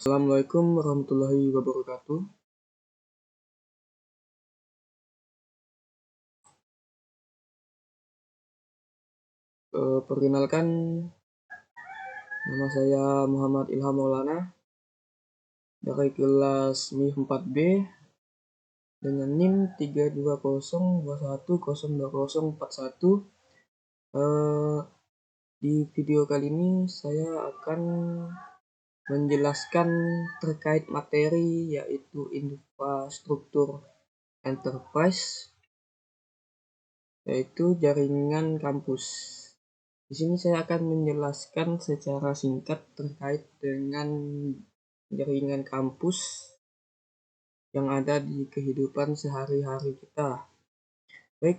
Assalamualaikum warahmatullahi wabarakatuh. Perkenalkan, nama saya Muhammad Ilham Maulana dari kelas MIF 4B dengan NIM 32021020041. Di video kali ini saya akan menjelaskan terkait materi yaitu infrastruktur enterprise, yaitu jaringan kampus. Di sini saya akan menjelaskan secara singkat terkait dengan jaringan kampus yang ada di kehidupan sehari-hari kita. Baik,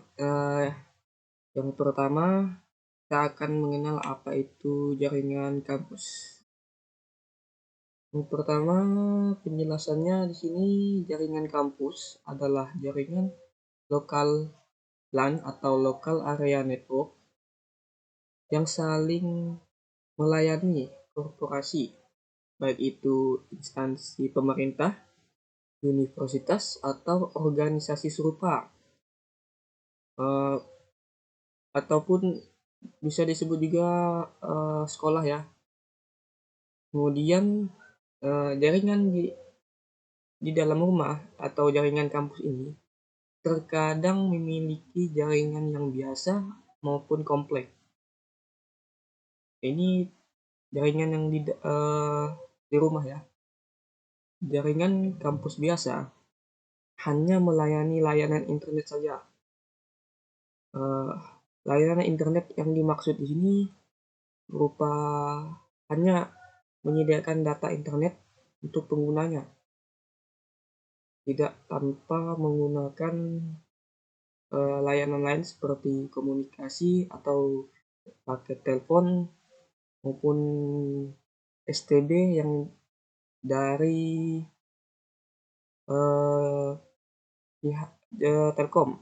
yang pertama kita akan mengenal apa itu jaringan kampus. Yang pertama, penjelasannya di sini jaringan kampus adalah jaringan lokal LAN atau local area network yang saling melayani korporasi, baik itu instansi pemerintah, universitas, atau organisasi serupa, ataupun bisa disebut juga sekolah ya. Kemudian jaringan di dalam rumah atau jaringan kampus ini terkadang memiliki jaringan yang biasa maupun kompleks. Ini jaringan yang di rumah ya. Jaringan kampus biasa hanya melayani layanan internet saja. Layanan internet yang dimaksud di sini berupa hanya menyediakan data internet untuk penggunanya, tidak tanpa menggunakan layanan lain seperti komunikasi atau paket telepon maupun STB yang dari pihak Telkom.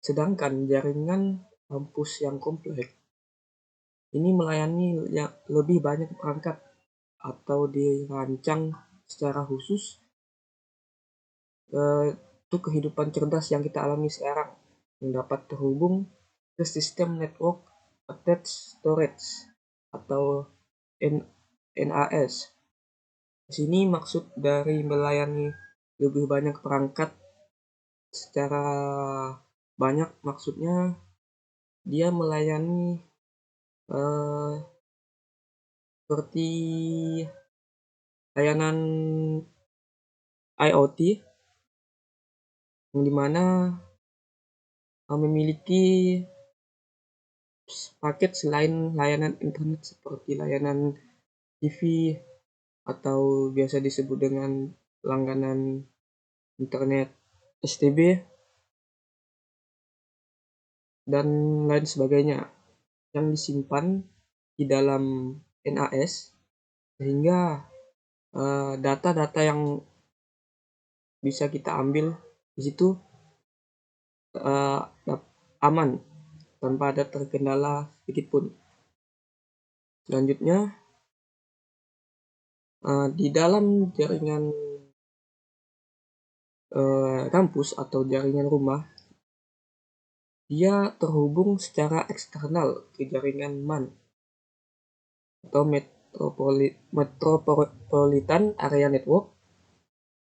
Sedangkan jaringan kampus yang kompleks ini melayani lebih banyak perangkat atau dirancang secara khusus untuk kehidupan cerdas yang kita alami sekarang, yang dapat terhubung ke sistem network attached storage atau NAS. Di sini maksud dari melayani lebih banyak perangkat secara banyak, maksudnya dia melayani seperti layanan IoT yang dimana memiliki paket selain layanan internet seperti layanan TV atau biasa disebut dengan langganan internet STB dan lain sebagainya yang disimpan di dalam NAS, sehingga data-data yang bisa kita ambil di situ aman tanpa ada terkendala sedikit pun. Selanjutnya, di dalam jaringan kampus atau jaringan rumah, dia terhubung secara eksternal ke jaringan MAN atau Metropolitan Area Network,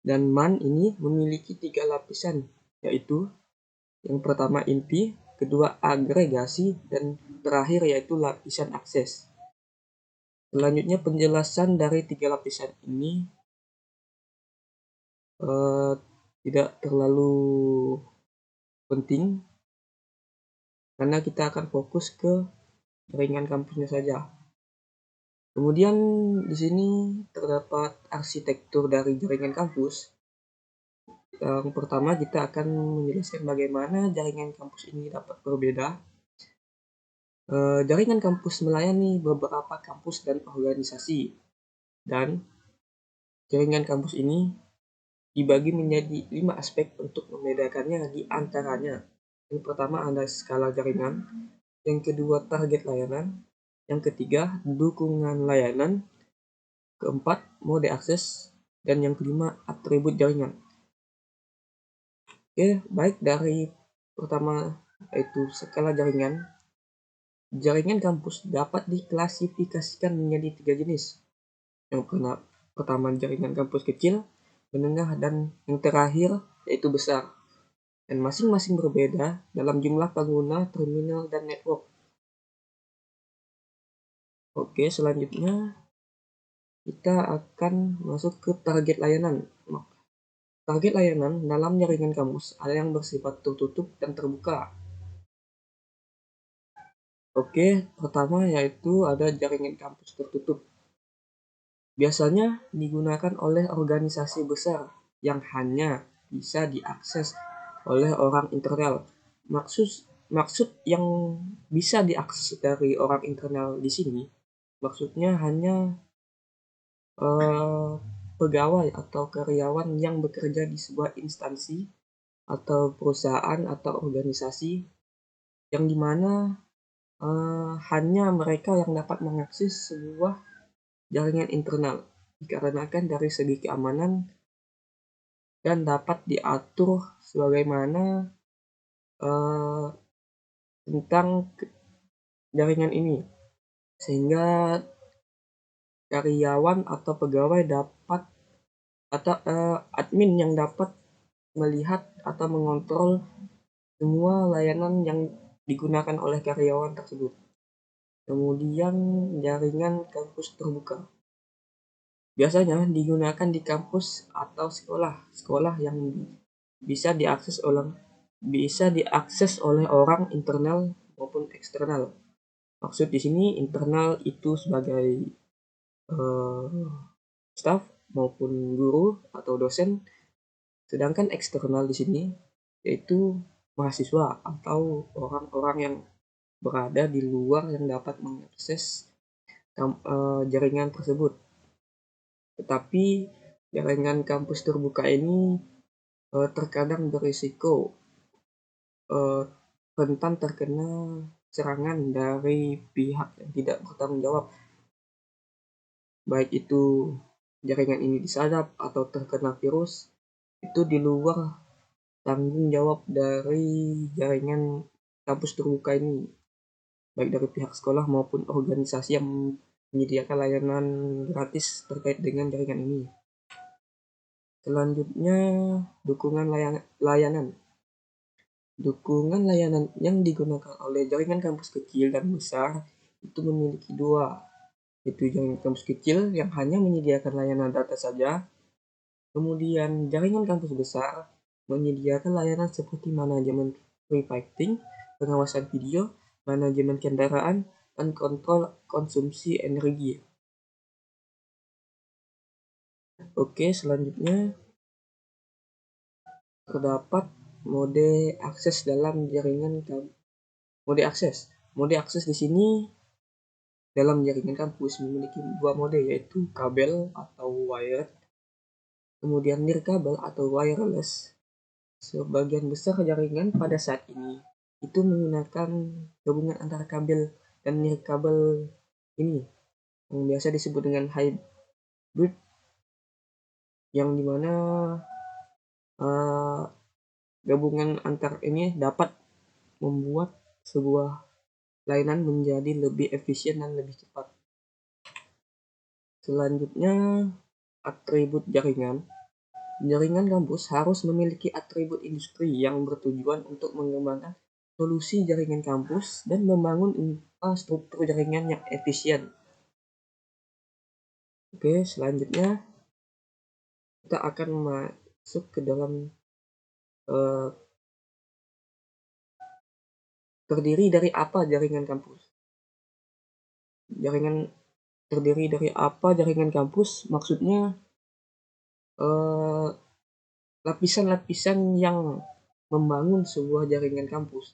dan MAN ini memiliki 3 lapisan, yaitu yang pertama inti, kedua agregasi, dan terakhir yaitu lapisan akses. Selanjutnya, penjelasan dari 3 lapisan ini tidak terlalu penting karena kita akan fokus ke jaringan kampusnya saja. Kemudian di sini terdapat arsitektur dari jaringan kampus. Yang pertama, kita akan menjelaskan bagaimana jaringan kampus ini dapat berbeda. Jaringan kampus melayani beberapa kampus dan organisasi, dan jaringan kampus ini dibagi menjadi 5 aspek untuk membedakannya. Di antaranya, yang pertama ada skala jaringan, yang kedua target layanan, yang ketiga dukungan layanan, keempat mode akses, dan yang kelima atribut jaringan. Oke, baik dari pertama yaitu skala jaringan. Jaringan kampus dapat diklasifikasikan menjadi 3 jenis. Yang pertama jaringan kampus kecil, menengah, dan yang terakhir yaitu besar. Dan masing-masing berbeda dalam jumlah pengguna, terminal, dan network. Oke, selanjutnya kita akan masuk ke target layanan. Target layanan dalam jaringan kampus ada yang bersifat tertutup dan terbuka. Oke, pertama yaitu ada jaringan kampus tertutup. Biasanya digunakan oleh organisasi besar yang hanya bisa diakses oleh orang internal. Maksud yang bisa diakses dari orang internal di sini, maksudnya hanya pegawai atau karyawan yang bekerja di sebuah instansi atau perusahaan atau organisasi yang dimana hanya mereka yang dapat mengakses sebuah jaringan internal dikarenakan dari segi keamanan dan dapat diatur sebagaimana tentang jaringan ini, sehingga karyawan atau pegawai dapat atau admin yang dapat melihat atau mengontrol semua layanan yang digunakan oleh karyawan tersebut. Kemudian jaringan kampus terbuka biasanya digunakan di kampus atau sekolah yang bisa diakses oleh orang internal maupun eksternal. Maksud di sini internal itu sebagai staf maupun guru atau dosen, sedangkan eksternal di sini yaitu mahasiswa atau orang-orang yang berada di luar yang dapat mengakses jaringan tersebut. Tetapi jaringan kampus terbuka ini terkadang berisiko rentan terkena serangan dari pihak yang tidak bertanggung jawab, baik itu jaringan ini disadap atau terkena virus. Itu di luar tanggung jawab dari jaringan kampus terbuka ini, baik dari pihak sekolah maupun organisasi yang menyediakan layanan gratis terkait dengan jaringan ini. Selanjutnya, dukungan layanan. Dukungan layanan yang digunakan oleh jaringan kampus kecil dan besar itu memiliki dua, yaitu jaringan kampus kecil yang hanya menyediakan layanan data saja. Kemudian jaringan kampus besar menyediakan layanan seperti manajemen refighting, pengawasan video, manajemen kendaraan, dan kontrol konsumsi energi. Oke, selanjutnya terdapat mode akses dalam jaringan mode akses di sini dalam jaringan kampus memiliki dua mode, yaitu kabel atau wired, kemudian nirkabel atau wireless. Sebagian besar jaringan pada saat ini itu menggunakan gabungan antara kabel dan nirkabel ini yang biasa disebut dengan hybrid, yang dimana gabungan antar ini dapat membuat sebuah layanan menjadi lebih efisien dan lebih cepat. Selanjutnya, atribut jaringan. Jaringan kampus harus memiliki atribut industri yang bertujuan untuk mengembangkan solusi jaringan kampus dan membangun infrastruktur jaringan yang efisien. Oke, selanjutnya kita akan masuk ke dalam terdiri dari apa jaringan kampus. Terdiri dari apa jaringan kampus? Maksudnya lapisan-lapisan yang membangun sebuah jaringan kampus.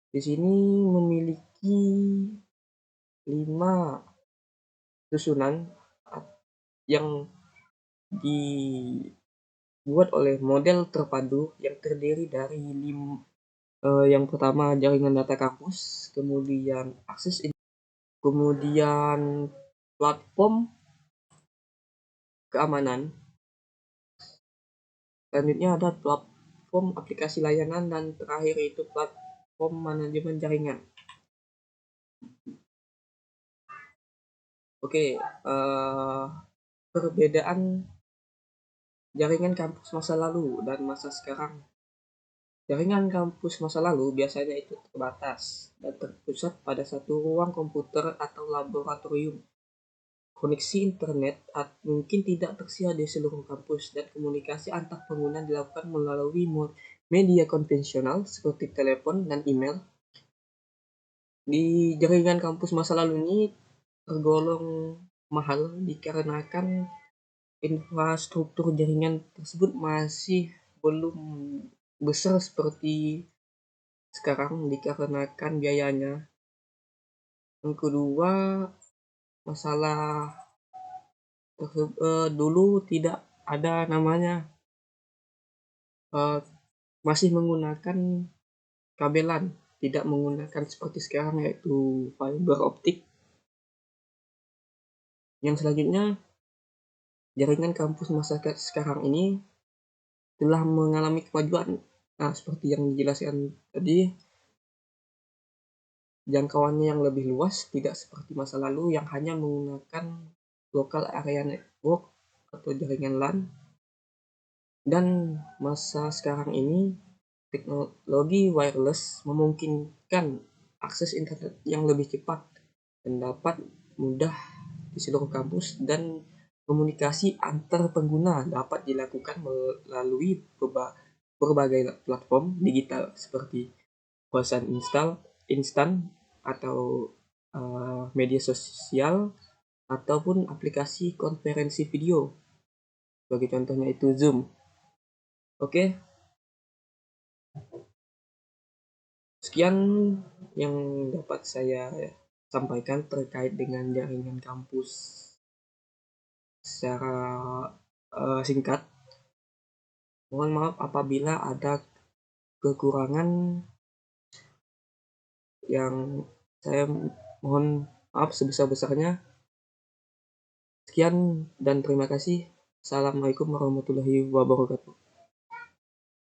Di sini memiliki 5 susunan yang dibuat oleh model terpadu yang terdiri dari yang pertama jaringan data kampus, kemudian akses, kemudian platform, keamanan. Selanjutnya ada platform aplikasi layanan, dan terakhir itu platform manajemen jaringan. Oke, perbedaan jaringan kampus masa lalu dan masa sekarang. Jaringan kampus masa lalu biasanya itu terbatas dan terpusat pada satu ruang komputer atau laboratorium. Koneksi internet mungkin tidak tersedia di seluruh kampus, dan komunikasi antar pengguna dilakukan melalui media konvensional seperti telepon dan email. Di jaringan kampus masa lalu ini tergolong mahal dikarenakan infrastruktur jaringan tersebut masih belum besar seperti sekarang dikarenakan biayanya. Yang kedua, masalah dulu tidak ada namanya, masih menggunakan kabelan, tidak menggunakan seperti sekarang yaitu fiber optik. Yang selanjutnya, jaringan kampus masa sekarang ini telah mengalami kemajuan. Nah, seperti yang dijelaskan tadi, jangkauannya yang lebih luas, tidak seperti masa lalu yang hanya menggunakan local area network atau jaringan LAN. Dan masa sekarang ini, teknologi wireless memungkinkan akses internet yang lebih cepat dan dapat mudah di seluruh kampus, dan komunikasi antar pengguna dapat dilakukan melalui berbagai platform digital seperti pesan instan atau media sosial ataupun aplikasi konferensi video. Sebagai contohnya itu Zoom. Oke. Sekian yang dapat saya sampaikan terkait dengan jaringan kampus secara singkat. Mohon maaf apabila ada kekurangan, yang saya mohon maaf sebesar-besarnya. Sekian dan terima kasih. Assalamualaikum warahmatullahi wabarakatuh.